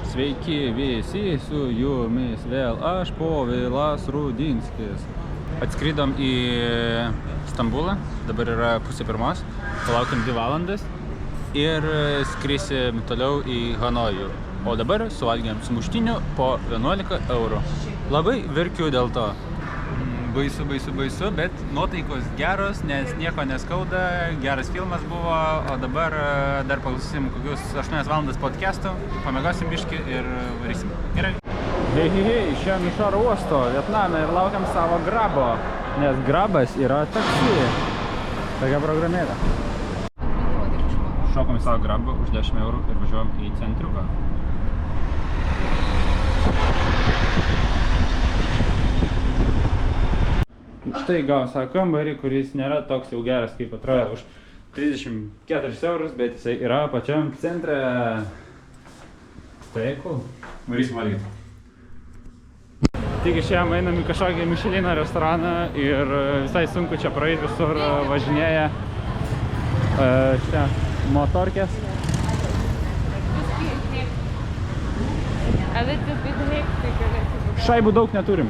Sveiki visi, su jumis vėl aš, Povilas Rudinskis. Atskridom į Stambulą, dabar yra 12:30, palaukiam 2 valandas ir skrisim toliau į Hanojų. O dabar suvalgėm sumuštinių po 11 eurų. Labai verkiu dėl to. Baisu, bet nuotaikos geros, nes nieko neskauda, geras filmas buvo, o dabar dar paklausysim kokius 8 valandas podcastų, pamiegosim biškį ir varysim. Gerai. Hei, šiandien iš oro uosto Vietname ir laukiam savo grabo, nes grabas yra taksi. Tokia programėlė. Šokom į savo grabą už 10 eurų ir važiuojam į centriuką. Štai gavom savo kambarį, kuris nėra toks jau geras, kaip atrodo, už 34 eurus, bet jisai yra pačiam centre. Tai cool. Varysim valgyti. Tik išėjom einam į kažkokį Michelino restoraną ir visai sunku čia praeit, visur važinėja šią motorkės. Šaibų daug neturim.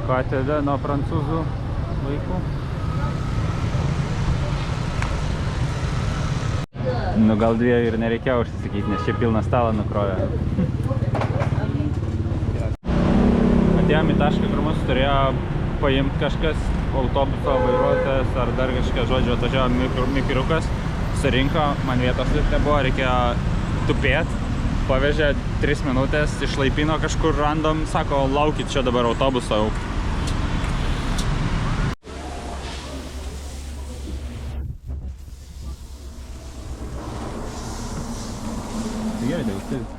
Katedra nuo prancūzų laikų. Nu gal 2 ir nereikėjo užsisakyti, nes čia pilną stalą nukrovė. Atėjom į tašką, kur mus turėjo paimti kažkas, autobuso vairuotojas ar dar kažkas, žodžiu, atvažiavo mikriukas, surinko, man vietos nebuvo, reikėjo tupėti. Pavežė 3 minutės, išlaipino kažkur random, sako, laukit čia dabar autobuso jau. Gerai, tai užsėdit.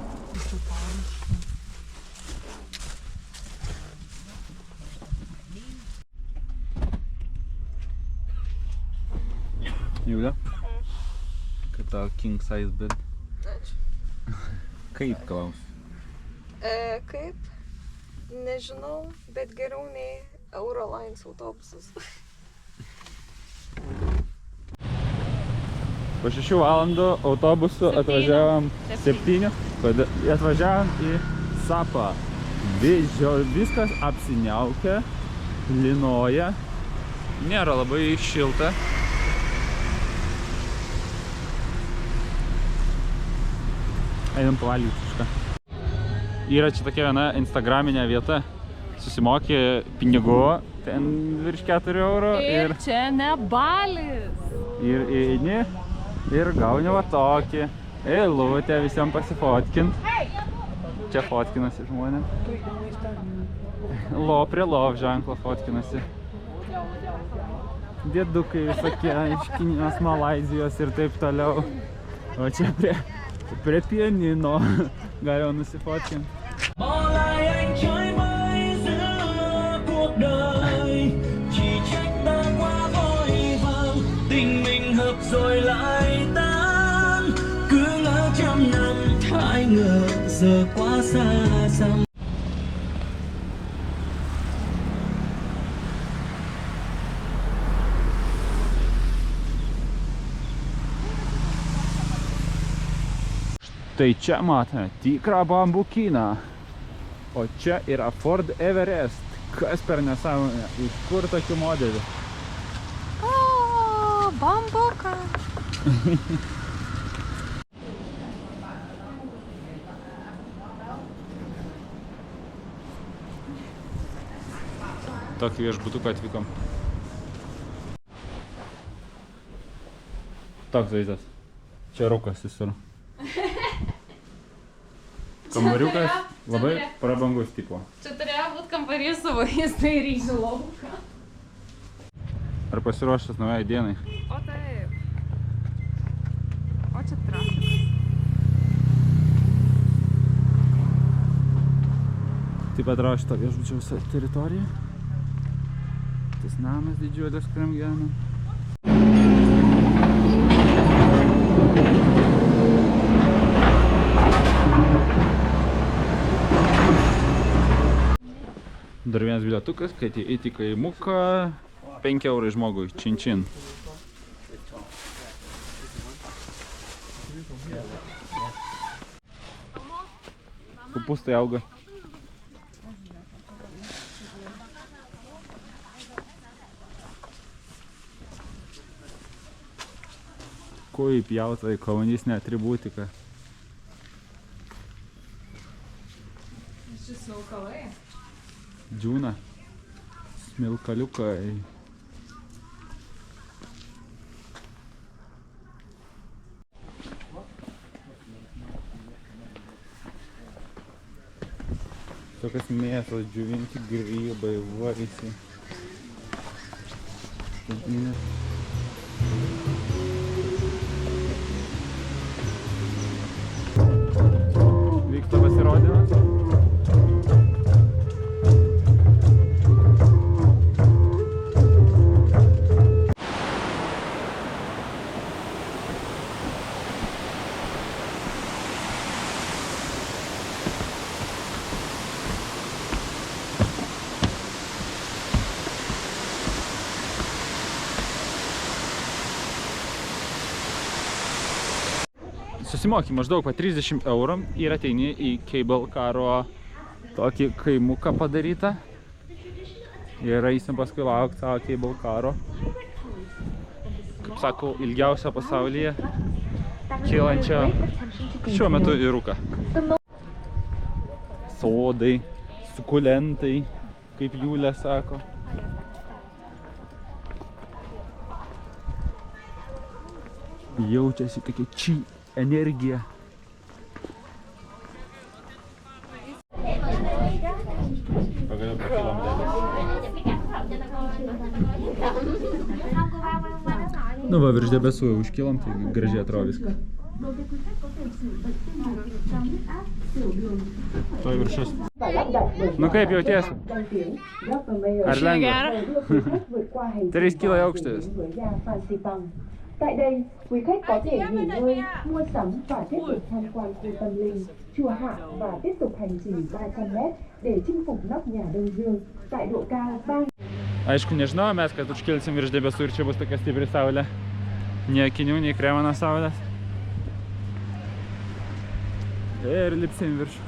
Jūlia? Kaip tavo king size bed? Ačiū. Kaip klaus? Kaip? Nežinau, bet geriau nei Eurolines autobusas. Po 6 valandų autobusu atvažiavom 7, atvažiavom į Sapą. Viskas apsiniaukia, lynoja, nėra labai šilta. Einam pavalgyti kažką. Yra čia tokia viena instagraminė vieta, susimokė pinigų, ten virš 4 eurų. Ir čia ne Balis. Ir eini ir gauni va tokį eilutę visiems pasifotkint. Čia fotkinasi žmonės. Prie lov ženklo fotkinasi. Dėdukai visokie iš Kinijos, Malaizijos ir taip toliau. O čia prie pianino galėjo nusifotkinti. Rồi lại tan, cứ ngỡ trăm năm ai ngờ giờ quá xa xăm. Štai čia matome tikrą bambukyną, o čia yra Ford Everest. Kas per nesąmonę, iš kur tokių modelių? Bambuka. Tokį viešbutuką atvykom. Toks vaizdas. Čia rūkas visur. Kambariukas labai prabangus tipo. Čia turėjo būti kambarys su vaizdu ir į lauką. Ar pasiruošęs naujai dienai? O taip. O čia trafikas. Taip atrodo šito viešbučio visa teritorija. Tas namas didžiulis, kuriam gyvenam. Dar vienas bilietukas, kad įeiti į kaimuką. 5 eurai žmogui, čin. Kopūstai auga. Kojų pjautojai, komunistinė atributika. Šis smilkalai. Džiūna. Smilkaliukai. Tokios mėsos, džiuvinti grybai, vaisiai. Vyksta pasirodymas. Susimoki maždaug po 30 eurų ir ateini į Cable Caro tokį kaimuką padarytą. Ir eisim paskui laukti savo Cable Caro. Kaip sakau, ilgiausia pasaulyje kylančia šiuo metu į rūką. Sodai, sukulentai, kaip Julė sako. Jaučiasi tokia či energija. Pagaliau pakilom debesų. Nu va, virš debesų užkilom, tai gražiai atrodo viskas. Tuoj viršus. Nu kaip jautiesi? Ar lengva? 3 kg aukštis. Tại đây, quý khách có thể nghỉ ngơi, mua sắm và tiếp tục tham quan khu tâm linh, chùa Hạ và tiếp tục hành trình 300m để chinh phục nóc nhà Đông Dương tại độ cao 3. Aišku, nežinau, mes, kad užkilsim virš debesų ir čia bus tokia stipri saulė. Nei akinių, nei kremo nuo saulės. Ir lipsim virš.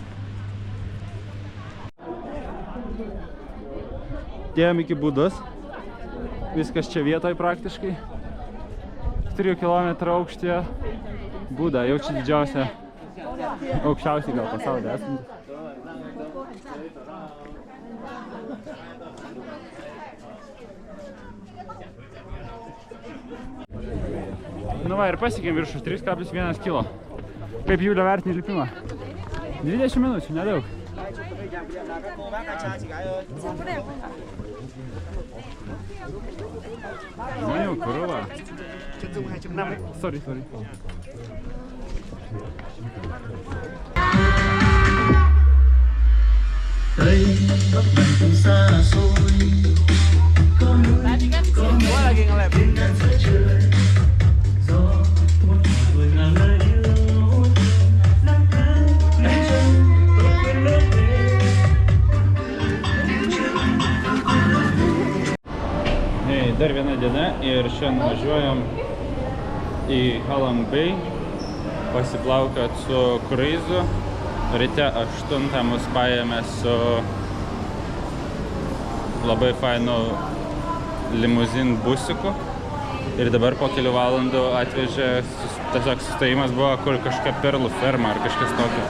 Atėjom iki Budos. Viskas čia vietoj praktiškai. 3 km aukštyje Buda, jau čia didžiausia, aukščiausiai gal pasaulyje esanti. Nu va, ir pasiekėm viršų 3,1 kilo. Kaip Julė vertini lipimą? 20 minučių, nedaug. Žmonių, kurva. Sorry. Tây Bắc Bình từ xa xôi có núi có mẹ bên ngàn giữa trời gió một người ngàn lời yêu nắng cứ nắng chân tôi quên lối về. Hey, dar viena diena ir šiandien važiuojam į Halong Bay pasiplaukiot su kruizu. Ryte 8 mus paėmė su labai fainu limuzin busiku ir dabar po kelių valandų atvežė, tiesiog sustojimas buvo kur kažkokia perlų ferma ar kažkas tokio.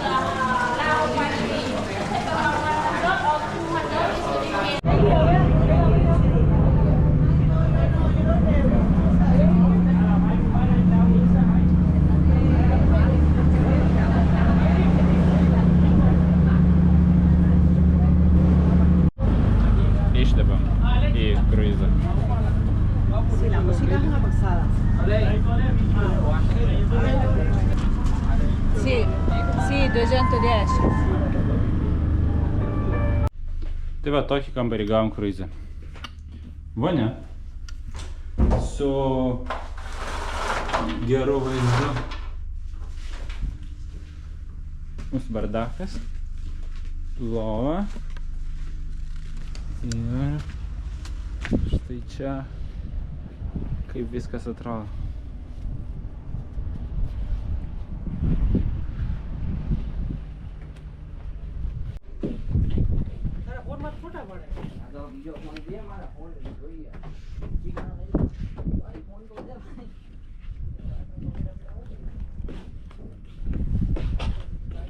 Išlipam į kruizą. Sì, 210. Tai va, tokį kambarį gavom kruizą. Vonia. Su geru vaizdu. Mūsų bardakas. Lova. Ir štai čia kaip viskas atrodo.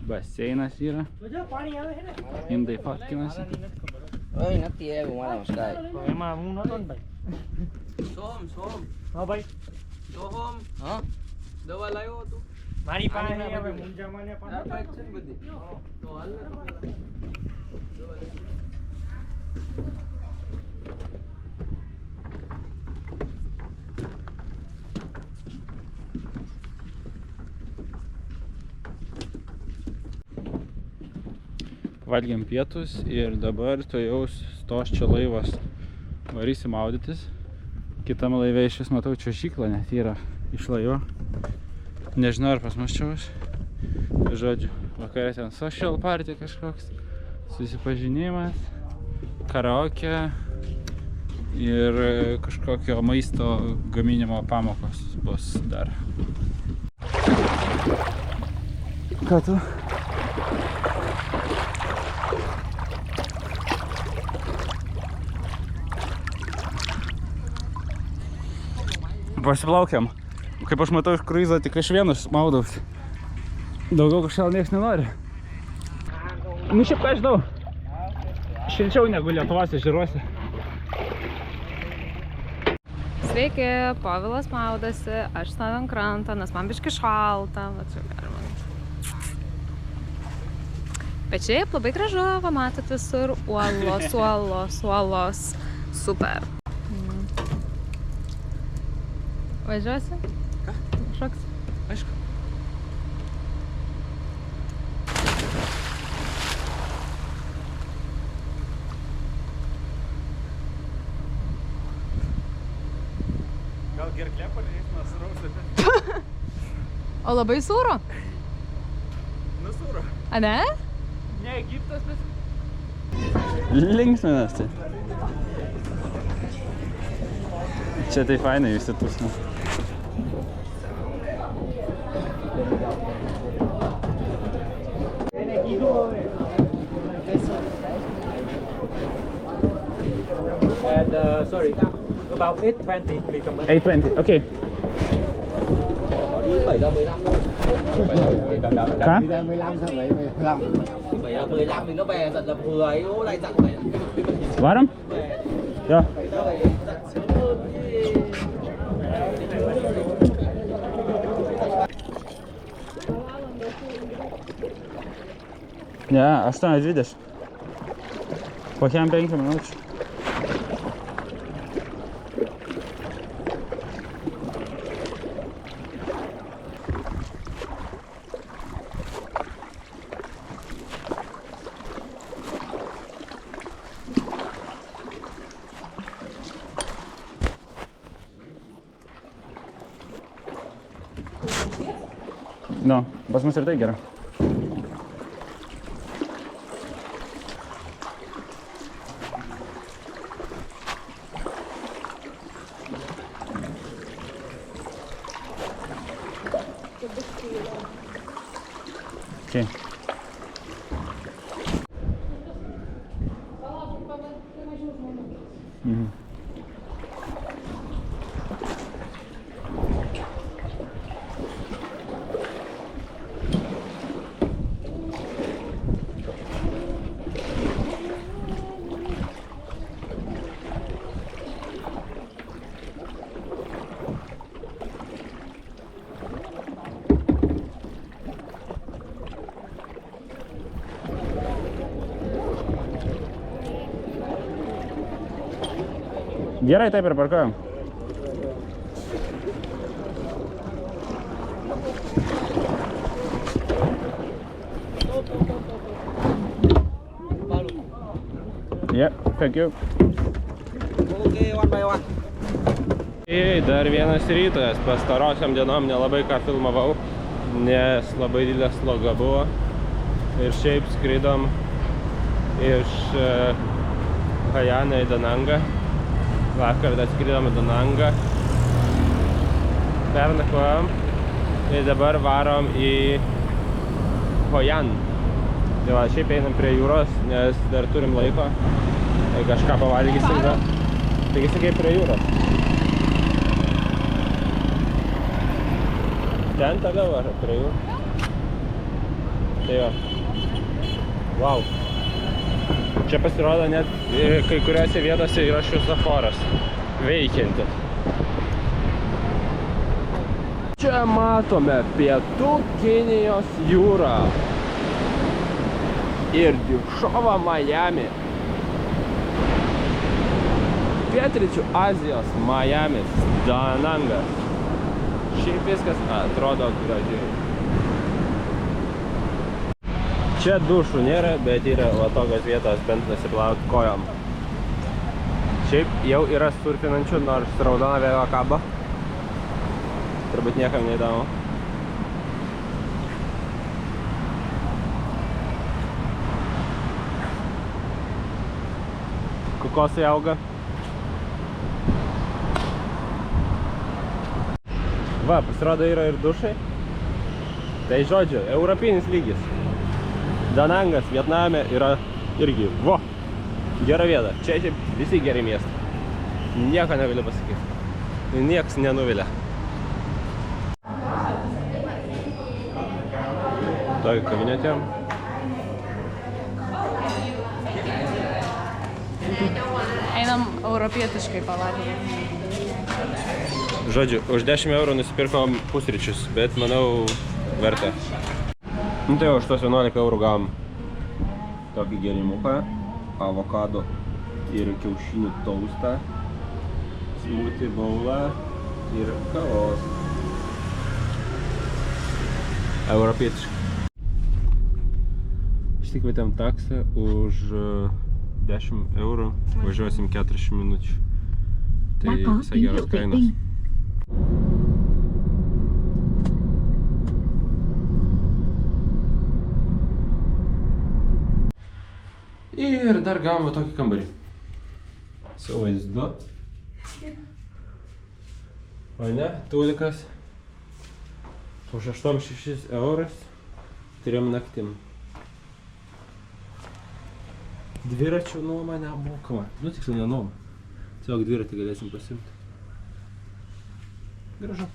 Baseinas yra. Indai fotkinasi. Ơi, nó tia của ngoài là đây. Mà muốn nói con bảy. Xôm. Bảy. Xôm. Hả? Đâu vào lấy ô tu. મારી પાસે નહીં હવે મુંજા મને પણ Đã phải chân bật đi. Đồ ăn là. Valgėm pietus ir dabar to jau stos čia laivas. Varysim maudytis. Kitam laive iš vis matau čiuožyklą, net yra iš laivo. Nežinau, ar pas mus čia bus. Žodžiu, vakarė ten social party kažkoks, susipažinimas, karaoke ir kažkokio maisto gaminimo pamokos bus dar. Ką tu? Pasiplaukiam. Kaip aš matau iš kruizo, tik aš vienas maudausi. Daugiau kažkaip nieks nenori. Nu šiaip ką žinau. Šilčiau negu Lietuvos ežeruose. Sveiki, Povilas maudasi, aš stoviu ant kranto, nes man biškai šalta. Va čia galima. Bet šiaip labai gražu, va matot visur uolos. Super. Važiuosi? Ką? Šoks? Aišku. Gal gerklė paleis nasraus? O labai sūro? Nusūro. A ne? Ne Egiptas, bet... Linksminasi. Čia tai fainai visi tūsna. And sorry, about 8:20 we come back. 8:20, okay. Đi 7 giờ 15 thôi. Hả? 7 giờ 15 thì nó về giật là vừa ấy, nó lại dặn này. Varom? Jo. Ne, 8:20. Po kem 5 minučių. Nu, pas mus ir tai gera. Okay. Mhm. Gerai, taip ir parkuojam. Yeah, thank you. Okay, one by one. Dar vienas rytas, pastarosiam dienom nelabai ką filmavau, nes labai didelė sloga buvo. Ir šiaip skridom iš Hajano į Danangą. Vakar atskridom į Danangą. Pernakvojom ir dabar varom į Hoi An. Tai va, šiaip einam prie jūros, nes dar turim laiko. Tai kažką pavalgysim, gal. Taigi sakai prie jūros. Ten toliau ar prie jūros? Tai jo. Wow. Čia pasirodo net kai kuriuose vietose yra šviesoforas veikiantis. Čia matome Pietų Kinijos jūrą ir Diušovą Miami. Pietryčių Azijos Miamis, Danangas. Šiaip viskas atrodo gražiai. Čia dušų nėra, bet yra va tokios vietos bent nusiplaut kojom. Šiaip jau yra surfinančių, nors raudona vėliava kabo. Turbūt niekam neįdomu. Kokosai auga. Va, pasirodo yra ir dušai. Tai žodžiu, europinis lygis. Danangas, Vietname yra irgi, vo, gera vieta. Čia visi geri miestai. Nieko negaliu pasakyti. Nieks nenuvilia. Toj kavinė atėjom. Einam europietiškai pavalgyti. Žodžiu, už 10 eurų nusipirkom pusryčius, bet manau verta. Nu tai už tos 11 eurų gavom tokį gėrimuką, avokado ir kiaušinių toastą, smoothie bowlą ir kavos. Europietiškai. Išsikvietėm taksą už 10 eurų, važiuosim 40 minučių. Tai visai geros kainos. Ir dar gavome tokį kambarį. Su vaizdu. O ne, tulikas. Už 86 eurus 3 naktim. Dviračių nuoma nemokama. Nu, tiksliau nenuoma. Tiesiog dviratį galėsim pasimti. Gražu.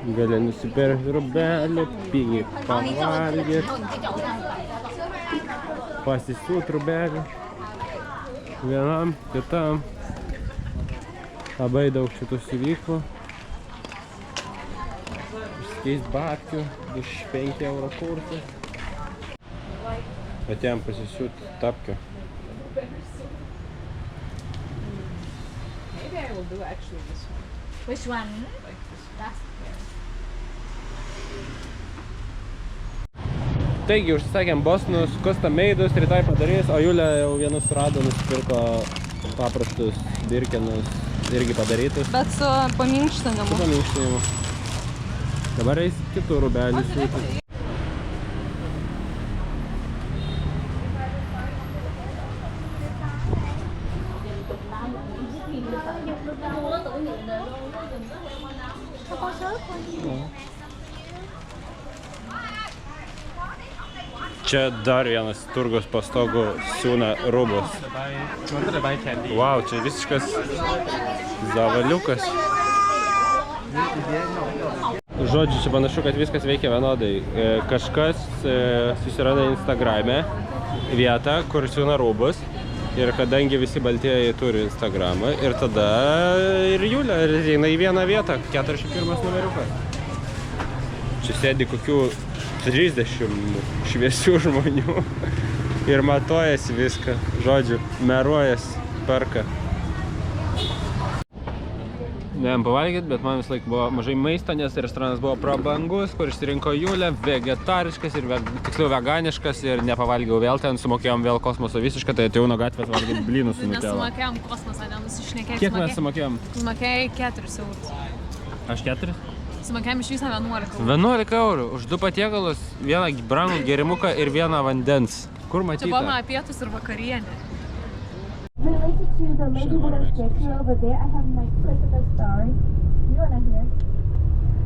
Gali nusipirkti rūbelių, pigiai pavalgyti. Pasisiūt rūbelių. Vienam, kitam. Labai daug šitų siuvyklų. Išskeist babkių, 25 euro kursas. Atėjom pasisiūt tapkių. Maybe I will do actually this one. Which one? Like this. That's Taigi, užsisakėm bosnus, custom made'us, rytoj padarys, o Julė jau vienus surado, nusipirko paprastus birkenus, irgi padarytus. Bet su paminkštinimu. Su paminkštinimu. Dabar eis kitų rūbelių siūti. Čia dar vienas turgus po stogu siūna rūbus. Wow, čia visiškas zavaliukas. Žodžiu, čia panašu, kad viskas veikia vienodai. Kažkas susiranda Instagrame vietą, kur siūna rūbus. Ir kadangi visi baltieji turi Instagramą, ir tada ir Julė eina į vieną vietą, 41 numeriukas. Čia sėdi kokių 30 šviesių žmonių ir matuojasi viską, žodžiu, meruojasi, perka. Neėm pavalgyti, bet man vis laik buvo mažai maisto, nes restoranas buvo prabangus, kur išsirinko Julė, vegetariškas ir tiksliau veganiškas ir nepavalgiau vėl ten, sumokėjom vėl kosmoso visišką, tai atėjau nuo gatvės valgyti blynus su Nutella. Nesumokėjom kosmosą, nenusišnekėjom. Kiek mes sumokėjom? Sumokėjai 4 eurus. Aš 4? Sumokėjom iš viso 11 eurų. 11 eurų už 2 patiekalus, vieną brangų gėrimuką ir vieną vandens. Kur matyta? Čia buvo pietus ir vakarienė. related to the lady with a statue over there. I have my personal story. You wanna hear?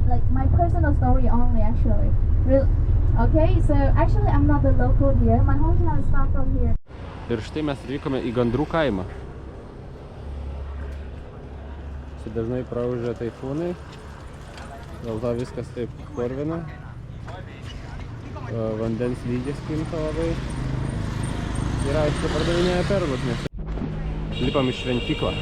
Like my personal story only, actually. Okay, so actually I'm not the local here. My hometown is far from here. Ir štai mes atvykome į Gandrų kaimą. Čia dažnai praūžia taifūnai, dėl to viskas taip purvina. Vandens lygis kinta labai. Ir aišku, pardavinėja perlus, nes lipam į šventyklą.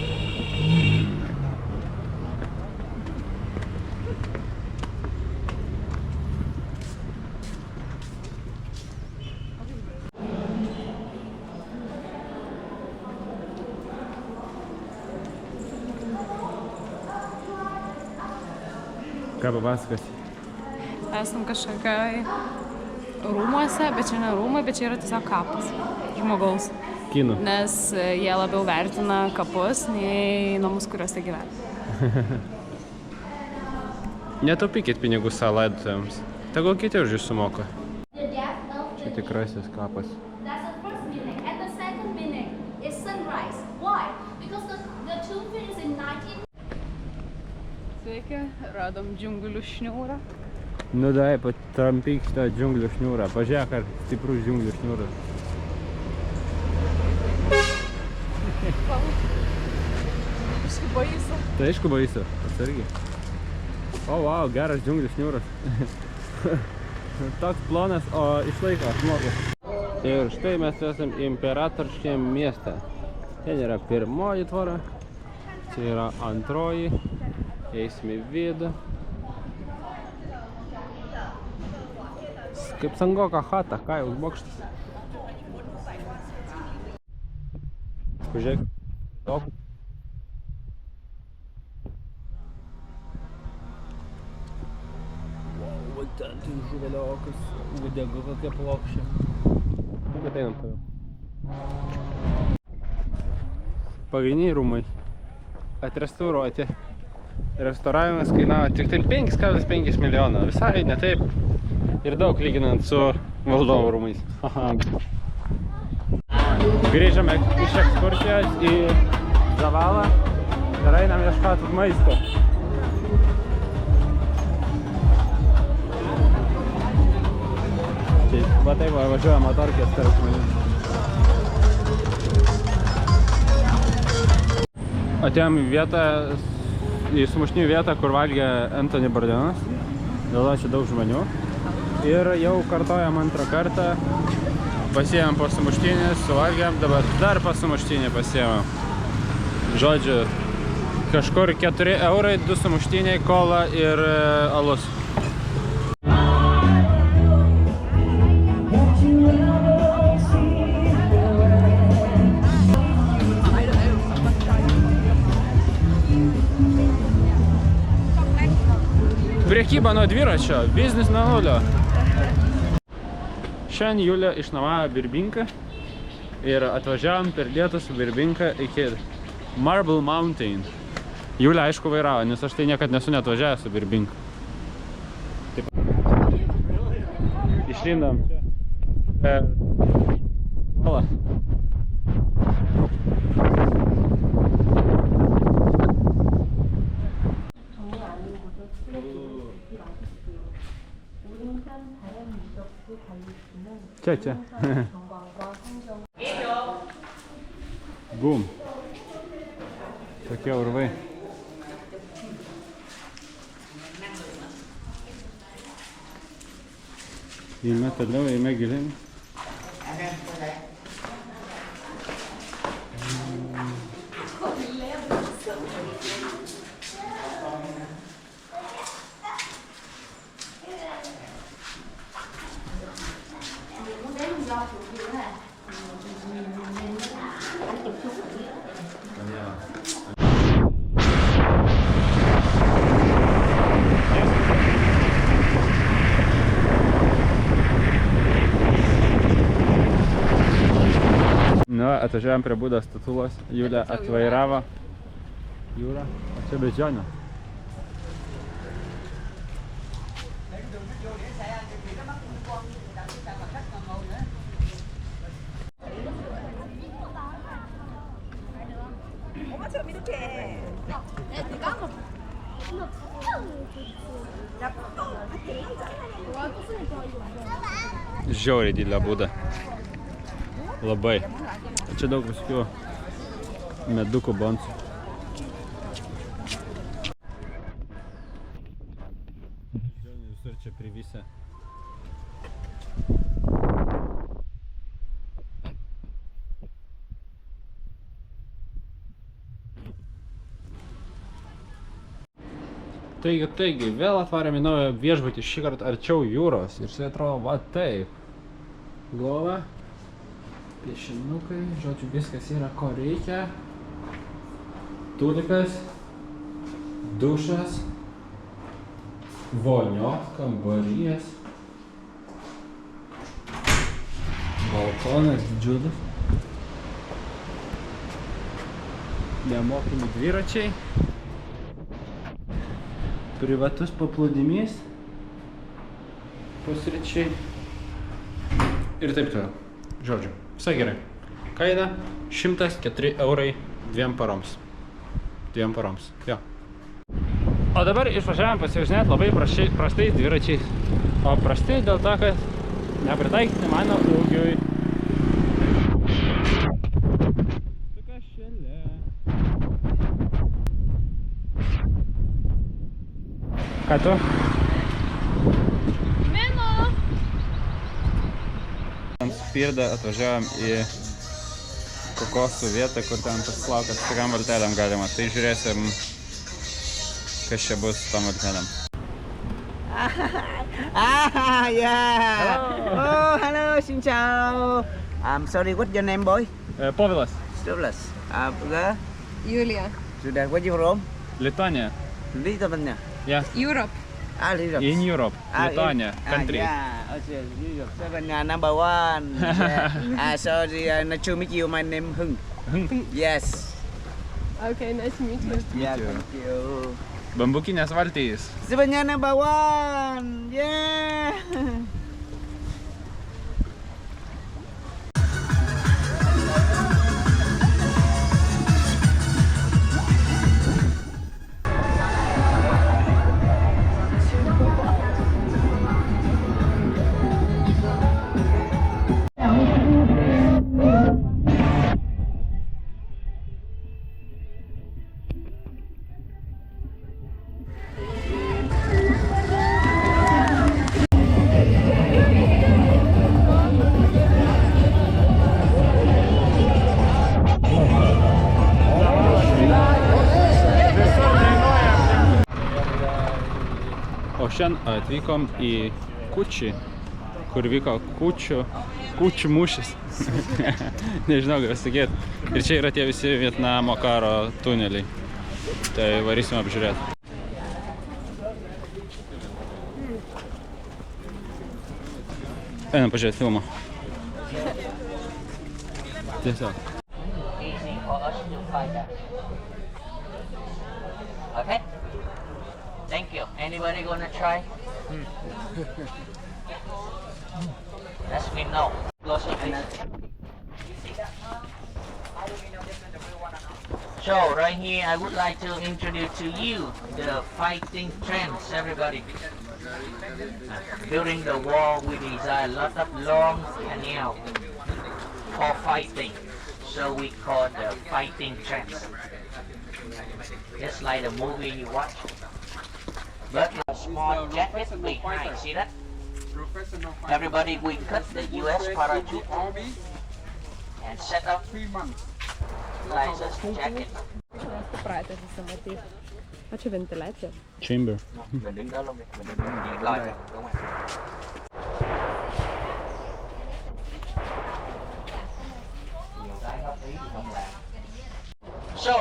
Ką papasakosi? Esam kažkokioj rūmuose, bet čia ne rūmai, bet čia yra tiesiog kapas žmogaus. Kinų. Nes jie labiau vertina kapus nei namus, kuriuose gyvena. Netaupykit pinigų savo laidotuvėms. Tegul kiti už jūs sumoka. Čia tikrasis kapas. That's the first meaning. And the second meaning is sunrise. Why? Because the tomb is in 19... Sveiki, radom džiunglių šniūrą. Nu dai, patrampyk šitą džiunglių šniūrą. Pažiūrėk, ar stiprus džiunglių šniūras. Aišku, baisu. Tai aišku baisu, atsargiai. O, wow, geras džiunglių šniūras. Toks plonas, o išlaiko žmogus. Ir štai mes esam imperatoriškiam mieste. Ten yra pirmoji tvora, čia yra antroji. Eisim į vidų. Kaip Sangoka chata, Kajaus bokštas. Pažiūrėk. Tok. Wow, ten tai žuveliokas. Udega kokia plokščia. Bet einam toliau. Pagrindiniai rūmai. Atrestauruoti. Restauravimas kainavo tik tai 5,5 milijono. Visai ne taip ir daug lyginant su valdovų rūmais. Grįžame iš ekskursijos į Zavalą ir einam ieškoti maisto. Va taip važiuoja motorkės tarp žmonių. Atėjom į vietą, į sumuštinių vietą, kur valgė Anthony Bourdain. Dėl to čia daug žmonių. Ir jau kartojam antrą kartą. Pasiėmėm po sumuštinės, suvalgėm, dabar dar po sumuštinį pasiėmėm. Žodžiu, kažkur 4 eurai, 2 sumuštiniai, kola ir alus. Prekyba nuo dviračio, biznis nuo nulio. Šiandien Julija išnuomavo Birbinką ir atvažiavom per lietų su Birbinka iki Marble Mountain. Julija aišku vairavo, nes aš tai niekad nesu neatvažiavęs su Birbinka. Išlindam čia per kolą. Čia. Bum. Tokie urvai. Eime toliau, eime gilin. Nu, atvažiavam prie Budos statulos, Julija atvairavo jūrą, o čia beždžionė. Žiauriai didelė būda. Labai. Čia daug visokių medukų boncų. Visur čia privysę. Taigi, vėl atvarėm į naują viešbutį, šį kartą arčiau jūros. Ir štai atrodo, va taip. Lova, piešinukai, žodžiu, viskas yra, ko reikia. Tulikas, dušas, vonios, kambarys, balkonas didžiulis, nemokami dviračiai, privatus paplūdimys, pusryčiai ir taip toliau. Žodžiu, visai gerai. Kaina 104 eurai 2 paroms. 2 paroms, jo. O dabar išvažiavam pasivažinėti labai prastais dviračiais. O prastai dėl to, kad nepritaikyti mano ūgiui. Ką tu? Mino! Ant Spirdą atvažiavam į kokosų vietą, kur ten pasiplaukas tokiam valtelėm galima. Tai žiūrėsim, kas čia bus su tom valtelėm. Yeah! Oh, hello, xin chào. Sorry, what's your name, boy? Povilas. Douglas. Girl? Julia. Sudah, where you from? Lithuania. Lithuania. Yeah. Europe. Europe. In Europe. Lithuania. Country. Yeah, okay, Europe. Seven, number one. Yeah. Sorry, nice to meet you. My name Hưng. Yes. Okay, nice to meet you. Yeah, thank you. Bambukinės valtys. Sebenarnya number one. Yeah. O šiandien atvykom į Kučį, kur vyko Kučių mūšis. Nežinau, ką sakyti. Ir čia yra tie visi Vietnamo karo tuneliai. Tai varysim apžiūrėti. Einam pažiūrėti filmą. Tiesiog. Okay. Thank you. Anybody gonna try? Let me know. Close your face. So right here, I would like to introduce to you the fighting trends. Everybody. During the war, we designed a lot of long canal for fighting. So we call the fighting trends. Just like the movie you watch. But a small jacket behind, see that? Everybody, we cut the US parachute and set up like this jacket. А чи вентиляція? Chamber. Mình đứng đó luôn đi, mình đứng nhìn lòi này, đúng không? Nhiều cái góp ý thì không làm. So,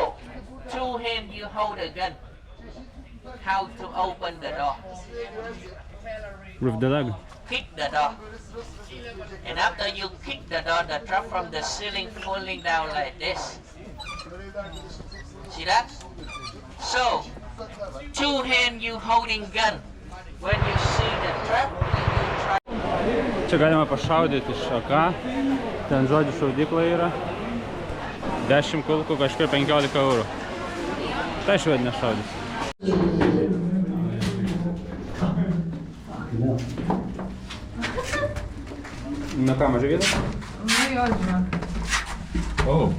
two hands you hold the gun. How to open the door? With the dog. Kick the door. And after you kick the door, the drop from the ceiling falling down like this. See that? So, two hands you holding gun. When you see the trap, you try. Čia galima pašaudyti šaką. Ten žodžiu šaudykla yra. 10 kulkų kažkur 15 eurų. Tai švedinė šaudys. Na ką, mažai vietos? Nu jo, žinok. Oh.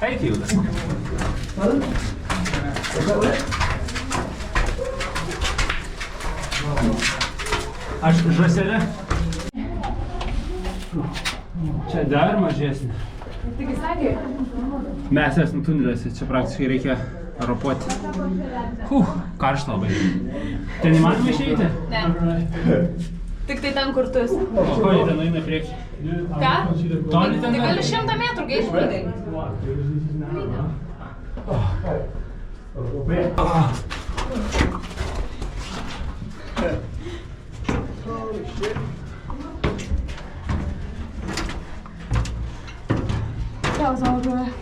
Eik Hilda. Aš žąselė. Čia dar mažesnė. Taigi sakė, Mes esam tuneliuose, čia praktiškai reikia ropoti. Karšta labai. Ten įmanoma išeiti? ne. Tik tai ten, kur tu esi. O ko jie ten eina į priekį? Ką? Toli ten Tai gali 100 metrų gaišti pradėti. That was all good.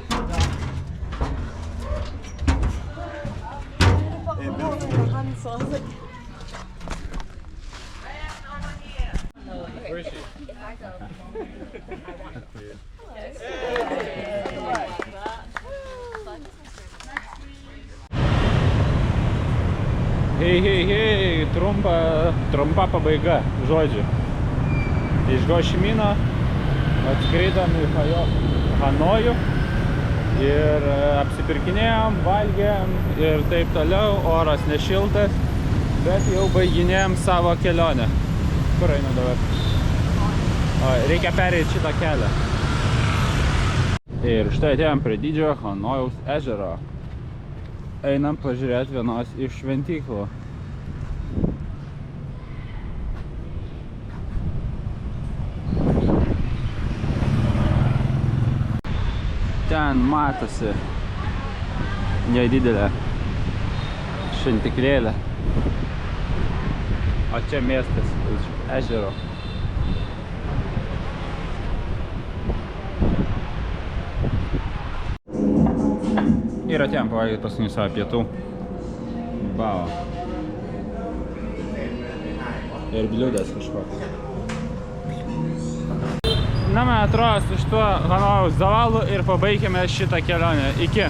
Hei, trumpa pabaiga, žodžiu. Iš Gošimino atskridom į Hanojų ir apsipirkinėjom, valgėm ir taip toliau, oras nešiltas, bet jau baiginėjom savo kelionę. Kur einu dabar? O, reikia pereiti šitą kelią. Ir štai atėjom prie didžiojo Hanojaus ežero. Einam pažiūrėti vienos iš šventyklų. Ten matosi nedidelė šventiklėlė. O čia miestas iš ežero. Ir atėjom pavalgyti paskutinį savo pietų. Bau. Ir bliūdas kažkoks. Na, man atrodo, su šituo Hanojaus zavalu ir pabaigėme šitą kelionę. Iki.